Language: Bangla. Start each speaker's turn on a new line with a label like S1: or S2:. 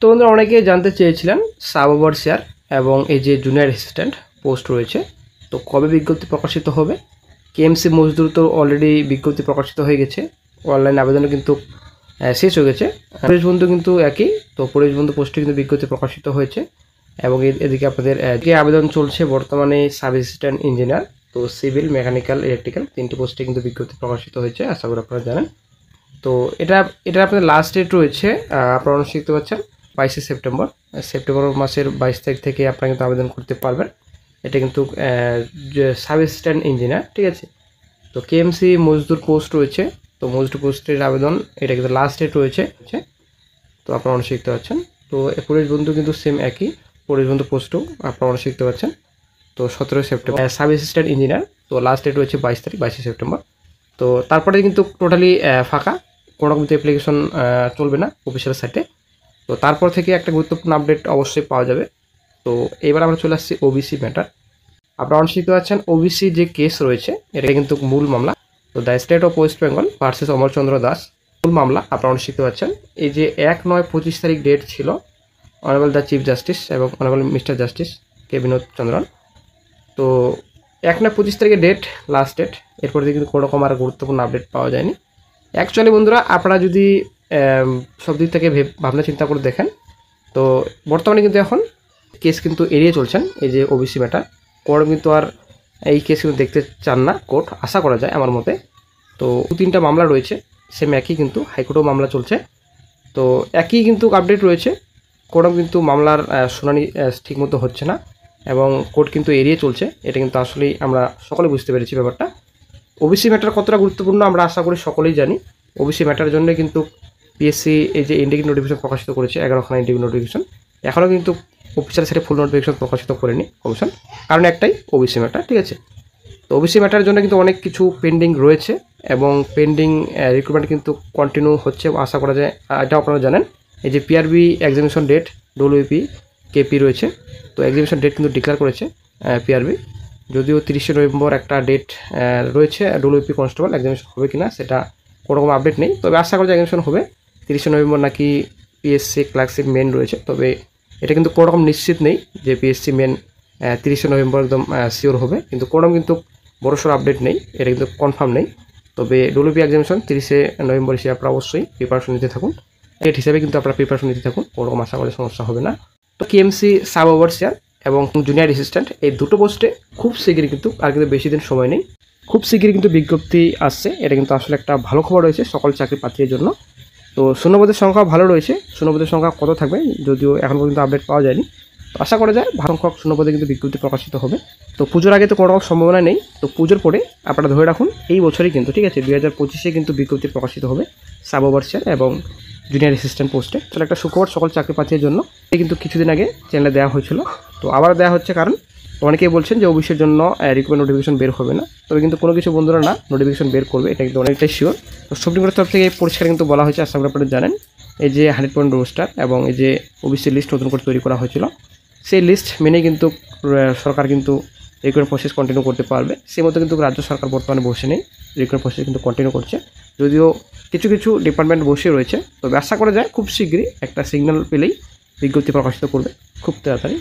S1: তো বন্ধুরা অনেকে জানতে চেয়েছিলেন সাব ওভারসিয়ার এবং এই যে জুনিয়র অ্যাসিস্ট্যান্ট পোস্ট রয়েছে, তো কবে বিজ্ঞপ্তি প্রকাশিত হবে। কেএমসি মজদুর তো অলরেডি বিজ্ঞপ্তি প্রকাশিত হয়ে গেছে, অনলাইন আবেদনও কিন্তু শেষ হয়ে গেছে। পুলিশ বন্ধু কিন্তু একই, তো পুলিশ বন্ধু পোস্টে কিন্তু বিজ্ঞপ্তি প্রকাশিত হয়েছে এবং এদিকে আপনাদের যে আবেদন চলছে বর্তমানে সাব অ্যাসিস্ট্যান্ট ইঞ্জিনিয়ার, তো সিভিল, মেকানিক্যাল, ইলেকট্রিক্যাল 3টি পোস্টে কিন্তু বিজ্ঞপ্তি প্রকাশিত হয়েছে, আশা করি আপনারা জানেন। তো এটা আপনাদের লাস্ট ডেট রয়েছে, আপনারা অবশ্যই দেখতে পাচ্ছেন 22শে সেপ্টেম্বর। সেপ্টেম্বর মাসের 22 তারিখ থেকে আপনারা কিন্তু আবেদন করতে পারবেন। এটা কিন্তু সাব অ্যাসিস্ট্যান্ট ইঞ্জিনিয়ার, ঠিক আছে। তো কেএমসি মজদুর পোস্ট রয়েছে, তো মজদুর পোস্টের আবেদন এটা কিন্তু লাস্ট ডেট রয়েছে, তো আপনারা অবশ্যই দেখতে পাচ্ছেন। তো পুলিশ বন্ধু কিন্তু সেম একই, পুলিশ বন্ধু পোস্টও আপনারা অবশ্যই দেখতে পাচ্ছেন। তো 17 সেপ্টেম্বর সাব অ্যাসিস্ট্যান্ট ইঞ্জিনিয়ার, তো লাস্ট ডেট রয়েছে 22 তারিখ, 22শে সেপ্টেম্বর। তো তারপরে কিন্তু টোটালি ফাঁকা, কোনো রকম অ্যাপ্লিকেশন চলবে না অফিসিয়াল সাইটে। তো তারপর থেকে একটা গুরুত্বপূর্ণ আপডেট অবশ্যই পাওয়া যাবে। তো এবার আমরা চলে আসছি ওবিসি ম্যাটার। আপনারা অবশ্যই দেখতে পাচ্ছেন ওবিসি যে কেস রয়েছে এটা কিন্তু মূল মামলা। তো the state of West Bengal versus Amarchandra Das মূল মামলা। আপনারা অবশ্যই দেখতে পাচ্ছেন এই যে 1/9/25 তারিখ ডেট ছিল অনারেবল দ্য চিফ জাস্টিস এবং অনারেবল মিস্টার জাস্টিস কে বিনোদ চন্দ্রন। তো 1/9/25 তারিখে ডেট লাস্ট ডেট, এরপর থেকে কিন্তু কোনো রকম আর গুরুত্বপূর্ণ আপডেট পাওয়া যায়নি। অ্যাকচুয়ালি বন্ধুরা আপনারা যদি সব দিক থেকে ভাবনা চিন্তা করে দেখেন, তো বর্তমানে কিন্তু এখন কেস কিন্তু এড়িয়ে চলছেন এই যে ওবিসি ম্যাটার। কোর্ট কিন্তু আর এই কেস কিন্তু দেখতে চান না কোর্ট, আশা করা যায় আমার মতে। তো 3টা মামলা রয়েছে, সেম একই কিন্তু হাইকোর্টেও মামলা চলছে, তো একই কিন্তু আপডেট রয়েছে। কোর্টও কিন্তু মামলার শুনানি ঠিকমতো হচ্ছে না এবং কোর্ট কিন্তু এড়িয়ে চলছে। এটা কিন্তু আসলেই আমরা সকলে বুঝতে পেরেছি ব্যাপারটা। ওবিসি ম্যাটার কতটা গুরুত্বপূর্ণ আমরা আশা করি সকলেই জানি। ওবিসি ম্যাটারের জন্য কিন্তু পিএসসি এই যে ইন্ডিকেট নোটিফিকেশন প্রকাশিত করেছে, 11খানা ইন্ডিকেট নোটিফিকেশন, এখনও কিন্তু অফিসিয়াল সাইটে ফুল নোটিফিকেশন প্রকাশিত করেনি কমিশন, কারণ একটাই ওবিসি ম্যাটার, ঠিক আছে। তো ওবিসি ম্যাটারের জন্য কিন্তু অনেক কিছু পেন্ডিং রয়েছে এবং পেন্ডিং রিক্রুটমেন্ট কিন্তু কন্টিনিউ হচ্ছে, আশা করা যায়। এটাও আপনারা জানেন এই যে PRB examination date WP KP রয়েছে, তো এক্সামিনেশন ডেট কিন্তু ডিক্লেয়ার করেছে পিআরবি, যদিও 30শে নভেম্বর একটা ডেট রয়েছে ডব্লিউপি কনস্টেবল এক্সামিনেশন হবে কিনা সেটা কোনো রকম আপডেট নেই, তবে আশা করা যায় এক্সামিনেশন হবে 30শে নভেম্বর। নাকি পিএসসি ক্লার্কশিপ মেন রয়েছে, তবে এটা কিন্তু কোনো রকম নিশ্চিত নেই যে পিএসসি মেন 30শে নভেম্বর একদম শিওর হবে, কিন্তু কোনো রকম কিন্তু বড়সড় আপডেট নেই, এটা কিন্তু কনফার্ম নেই। তবে ডব্লিউপি এক্সামিনেশন 30শে নভেম্বর হিসেবে আপনারা অবশ্যই প্রিপারেশন নিতে থাকুন, ডেট হিসাবে কিন্তু আপনারা প্রিপারেশন নিতে থাকুন, কোনো রকম আশা করি সমস্যা হবে না। তো কেএমসি সাব ওভারসিয়ার এবং জুনিয়র অ্যাসিস্ট্যান্ট এই দুটো পোস্টে খুব শীঘ্রই কিন্তু আর কিন্তু বেশি দিন সময় নেই, খুব শীঘ্রই কিন্তু বিজ্ঞপ্তি আসছে। এটা কিন্তু আসলে একটা ভালো খবর রয়েছে সকল চাকরি প্রার্থীদের জন্য। তো শূন্যপদের সংখ্যা ভালো রয়েছে, শূন্যপদের সংখ্যা কত থাকবে যদিও এখন পর্যন্ত আপডেট পাওয়া যায়নি, তো আশা করা যায় ভালো সংখ্যক শূন্যপদে কিন্তু বিজ্ঞপ্তি প্রকাশিত হবে। তো পুজোর আগে তো কোনো রকম সম্ভাবনা নেই, তো পুজোর পরে আপনারা ধরে রাখুন এই বছরই কিন্তু, ঠিক আছে, 2025-এ কিন্তু বিজ্ঞপ্তি প্রকাশিত হবে সাব ওভারসিয়ার এবং জুনিয়র অ্যাসিস্ট্যান্ট পোস্টে। তাহলে একটা সুখবর সকল চাকরি প্রার্থীদের জন্য। এই কিন্তু কিছুদিন আগে চ্যানেলে দেওয়া হয়েছিল, তো আবার দেওয়া হচ্ছে, কারণ অনেকেই বলছেন যে ওবিসির জন্য রিক্রুটমেন্ট নোটিফিকেশন বের হবে না, তবে কিন্তু কোনো কিছু বন্ধুরা না নোটিফিকেশন বের করবে, এটা কিন্তু অনেকটাই শিওর। তো সুপ্রিম কোর্টের তরফ থেকে পরিষ্কার কিন্তু বলা হয়েছে, আশা করি আপনারা জানেন, এই যে 100% রোস্টার এবং এই যে ওবিসি লিস্ট নতুন করে তৈরি করা হয়েছিল, সেই লিস্ট মেনে কিন্তু সরকার কিন্তু রিক্রুটমেন্ট প্রসেস কন্টিনিউ করতে পারবে। সেই মতো কিন্তু রাজ্য সরকার বর্তমানে বসে নেই, রিক্রুটমেন্ট প্রসেস কিন্তু কন্টিনিউ করছে, যদিও কিছু কিছু ডিপার্টমেন্ট বসে রয়েছে, তবে আশা করা যায় খুব শীঘ্রই একটা সিগন্যাল পেলেই বিজ্ঞপ্তি প্রকাশিত করবে খুব তাড়াতাড়ি।